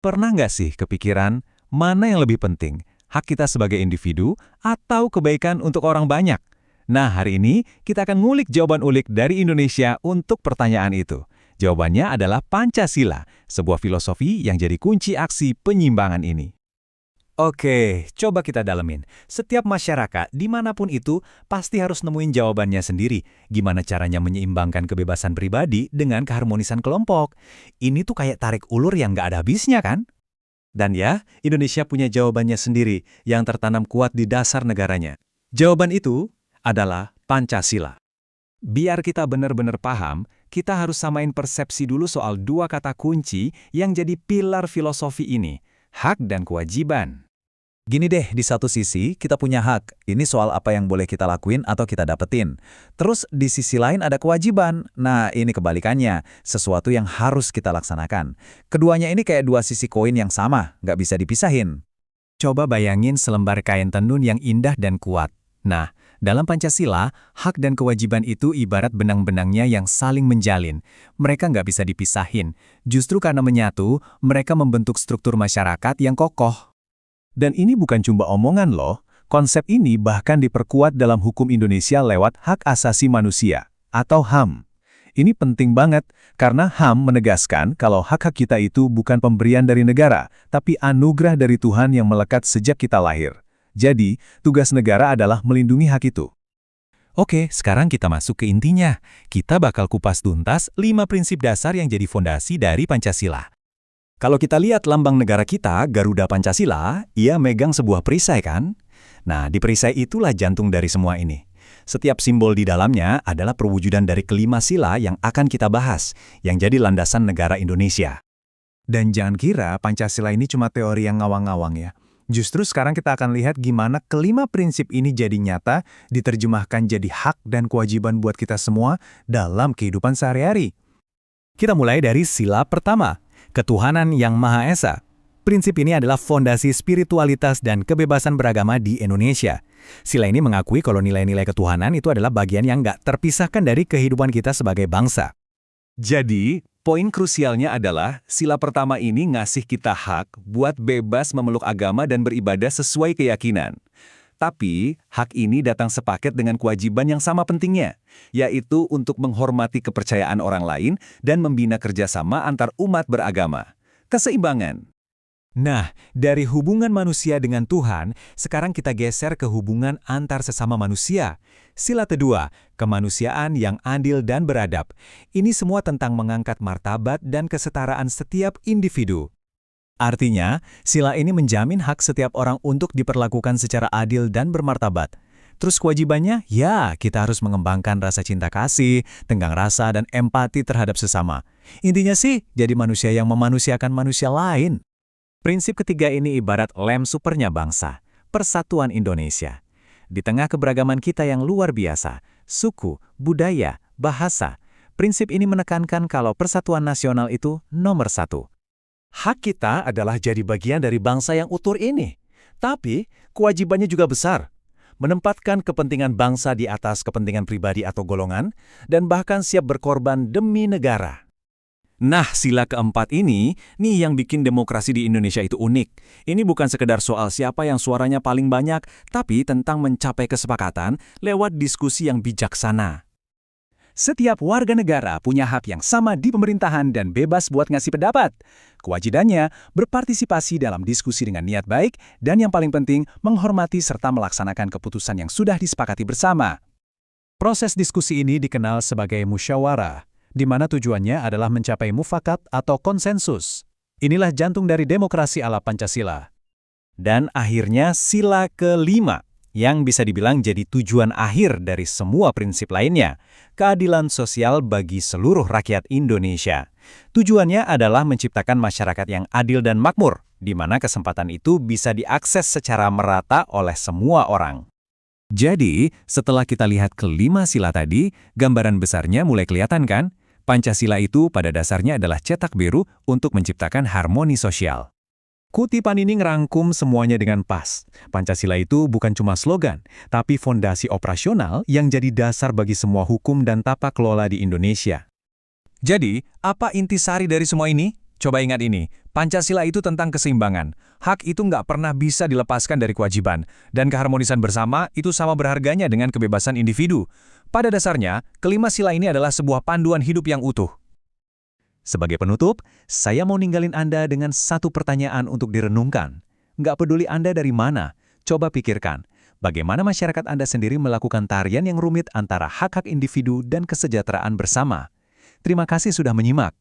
Pernah nggak sih kepikiran mana yang lebih penting, hak kita sebagai individu atau kebaikan untuk orang banyak? Nah, hari ini kita akan ngulik jawaban ulik dari Indonesia untuk pertanyaan itu. Jawabannya adalah Pancasila, sebuah filosofi yang jadi kunci aksi penyimbangan ini. Oke, coba kita dalemin. Setiap masyarakat, dimanapun itu, pasti harus nemuin jawabannya sendiri. Gimana caranya menyeimbangkan kebebasan pribadi dengan keharmonisan kelompok. Ini tuh kayak tarik ulur yang nggak ada habisnya kan? Dan ya, Indonesia punya jawabannya sendiri yang tertanam kuat di dasar negaranya. Jawaban itu adalah Pancasila. Biar kita benar-benar paham, kita harus samain persepsi dulu soal dua kata kunci yang jadi pilar filosofi ini, hak dan kewajiban. Gini deh, di satu sisi kita punya hak, ini soal apa yang boleh kita lakuin atau kita dapetin. Terus di sisi lain ada kewajiban, nah ini kebalikannya, sesuatu yang harus kita laksanakan. Keduanya ini kayak dua sisi koin yang sama, nggak bisa dipisahin. Coba bayangin selembar kain tenun yang indah dan kuat. Nah, dalam Pancasila, hak dan kewajiban itu ibarat benang-benangnya yang saling menjalin. Mereka nggak bisa dipisahin. Justru karena menyatu, mereka membentuk struktur masyarakat yang kokoh. Dan ini bukan cuma omongan loh, konsep ini bahkan diperkuat dalam hukum Indonesia lewat Hak Asasi Manusia, atau HAM. Ini penting banget, karena HAM menegaskan kalau hak-hak kita itu bukan pemberian dari negara, tapi anugerah dari Tuhan yang melekat sejak kita lahir. Jadi, tugas negara adalah melindungi hak itu. Oke, sekarang kita masuk ke intinya. Kita bakal kupas tuntas 5 prinsip dasar yang jadi fondasi dari Pancasila. Kalau kita lihat lambang negara kita, Garuda Pancasila, ia megang sebuah perisai kan? Nah, di perisai itulah jantung dari semua ini. Setiap simbol di dalamnya adalah perwujudan dari kelima sila yang akan kita bahas, yang jadi landasan negara Indonesia. Dan jangan kira Pancasila ini cuma teori yang ngawang-ngawang ya. Justru sekarang kita akan lihat gimana kelima prinsip ini jadi nyata, diterjemahkan jadi hak dan kewajiban buat kita semua dalam kehidupan sehari-hari. Kita mulai dari sila pertama, ketuhanan yang Maha Esa. Prinsip ini adalah fondasi spiritualitas dan kebebasan beragama di Indonesia. Sila ini mengakui kalau nilai-nilai ketuhanan itu adalah bagian yang nggak terpisahkan dari kehidupan kita sebagai bangsa. Jadi, poin krusialnya adalah sila pertama ini ngasih kita hak buat bebas memeluk agama dan beribadah sesuai keyakinan. Tapi, hak ini datang sepaket dengan kewajiban yang sama pentingnya, yaitu untuk menghormati kepercayaan orang lain dan membina kerjasama antar umat beragama. Keseimbangan. Nah, dari hubungan manusia dengan Tuhan, sekarang kita geser ke hubungan antar sesama manusia. Sila kedua, kemanusiaan yang adil dan beradab. Ini semua tentang mengangkat martabat dan kesetaraan setiap individu. Artinya, sila ini menjamin hak setiap orang untuk diperlakukan secara adil dan bermartabat. Terus kewajibannya, ya kita harus mengembangkan rasa cinta kasih, tenggang rasa, dan empati terhadap sesama. Intinya sih, jadi manusia yang memanusiakan manusia lain. Prinsip ketiga ini ibarat lem supernya bangsa, persatuan Indonesia. Di tengah keberagaman kita yang luar biasa, suku, budaya, bahasa, prinsip ini menekankan kalau persatuan nasional itu nomor satu. Hak kita adalah jadi bagian dari bangsa yang utuh ini. Tapi, kewajibannya juga besar. Menempatkan kepentingan bangsa di atas kepentingan pribadi atau golongan, dan bahkan siap berkorban demi negara. Nah, sila keempat ini, nih yang bikin demokrasi di Indonesia itu unik. Ini bukan sekedar soal siapa yang suaranya paling banyak, tapi tentang mencapai kesepakatan lewat diskusi yang bijaksana. Setiap warga negara punya hak yang sama di pemerintahan dan bebas buat ngasih pendapat. Kewajibannya berpartisipasi dalam diskusi dengan niat baik dan yang paling penting menghormati serta melaksanakan keputusan yang sudah disepakati bersama. Proses diskusi ini dikenal sebagai musyawarah, di mana tujuannya adalah mencapai mufakat atau konsensus. Inilah jantung dari demokrasi ala Pancasila. Dan akhirnya sila kelima, yang bisa dibilang jadi tujuan akhir dari semua prinsip lainnya, keadilan sosial bagi seluruh rakyat Indonesia. Tujuannya adalah menciptakan masyarakat yang adil dan makmur, di mana kesempatan itu bisa diakses secara merata oleh semua orang. Jadi, setelah kita lihat kelima sila tadi, gambaran besarnya mulai kelihatan kan? Pancasila itu pada dasarnya adalah cetak biru untuk menciptakan harmoni sosial. Kutipan ini ngerangkum semuanya dengan pas. Pancasila itu bukan cuma slogan, tapi fondasi operasional yang jadi dasar bagi semua hukum dan tata kelola di Indonesia. Jadi, apa intisari dari semua ini? Coba ingat ini, Pancasila itu tentang keseimbangan. Hak itu nggak pernah bisa dilepaskan dari kewajiban, dan keharmonisan bersama itu sama berharganya dengan kebebasan individu. Pada dasarnya, kelima sila ini adalah sebuah panduan hidup yang utuh. Sebagai penutup, saya mau ninggalin Anda dengan satu pertanyaan untuk direnungkan. Nggak peduli Anda dari mana, coba pikirkan, bagaimana masyarakat Anda sendiri melakukan tarian yang rumit antara hak-hak individu dan kesejahteraan bersama. Terima kasih sudah menyimak.